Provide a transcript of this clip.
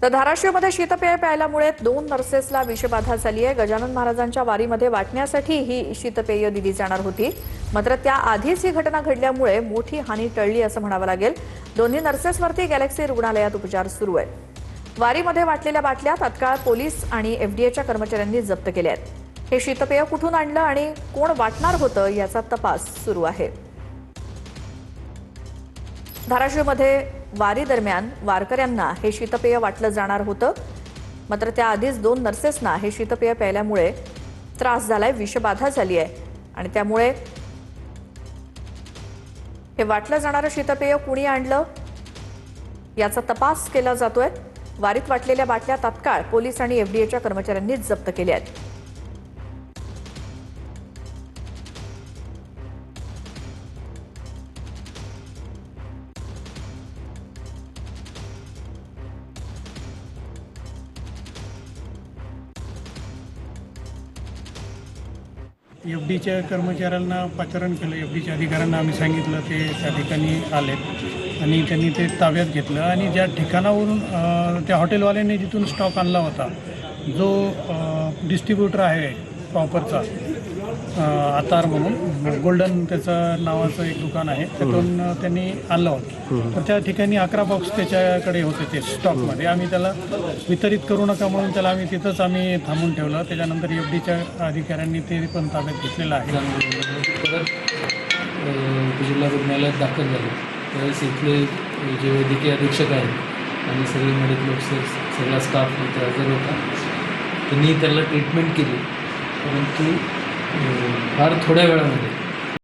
तर धाराशिवमध्ये शीतपेय प्यायल्यामुळे 2 नर्सेसला विषबाधा झाली आहे। गजानन महाराजांच्या वारीमध्ये वाटण्यासाठी ही शीतपेय दिली जाणार होती, मात्र त्याआधीच ही घटना घडल्यामुळे मोठी हानी टळली असं म्हणावं लागेल। दोन्ही नर्सेसवरती गॅलेक्सी रुग्णालयात उपचार सुरू आहेत। वारीमध्ये वाटलेल्या बाटल्या तत्काळ पोलीस आणि एफडीएच्या कर्मचाऱ्यांनी जप्त केल्या आहेत। हे शीतपेय कुठून आणलं आणि कोण वाटणार होतं याचा तपास सुरू आहे। धाराशिवमध्ये वारी दरम्यान वारकऱ्यांना हे शीतपेय वाटलं जाणार होतं, मात्र त्याआधीच 2 नर्सेसना हे शीतपेय प्यायल्यामुळे त्रास झालाय, विषबाधा झाली आहे आणि त्यामुळे हे वाटलं जाणारं शीतपेय कुणी आणलं याचा तपास केला जातोय। वारीत वाटलेल्या बाटल्या तत्काळ पोलीस आणि एफडीएच्या कर्मचाऱ्यांनी जप्त केल्या आहेत। एफडीच्या कर्मचाऱ्यांना पाचारण केलं। एफडीच्या अधिकाऱ्यांना आम्ही सांगितलं, ते त्या ठिकाणी आलेत आणि त्यांनी ते ताब्यात घेतलं आणि ज्या ठिकाणावरून त्या हॉटेलवाल्यांनी जिथून स्टॉक आणला होता, जो डिस्ट्रीब्युटर आहे प्रॉपरचा, आतार म्हणून गोल्डन त्याचं नावाचं एक दुकान आहे, त्यातून त्यांनी आणलं होतं। तर त्या ठिकाणी 11 बॉक्स त्याच्याकडे होते ते स्टॉकमध्ये। आम्ही त्याला वितरित करू नका म्हणून त्याला तिथंच आम्ही थांबून ठेवलं। त्याच्यानंतर एफडीच्या अधिकाऱ्यांनी ते पण ताब्यात घेतलेलं आहे। परत जिल्हा रुग्णालयात दाखल झाले त्यावेळेस इथले जे वैद्यकीय अधीक्षक आहेत आणि सगळे मेडिकल ऑफिसर्स, सगळा स्टाफ इथे हजर होता। त्यांनी त्याला ट्रीटमेंट केली, परंतु फार थोड्या वेळामध्ये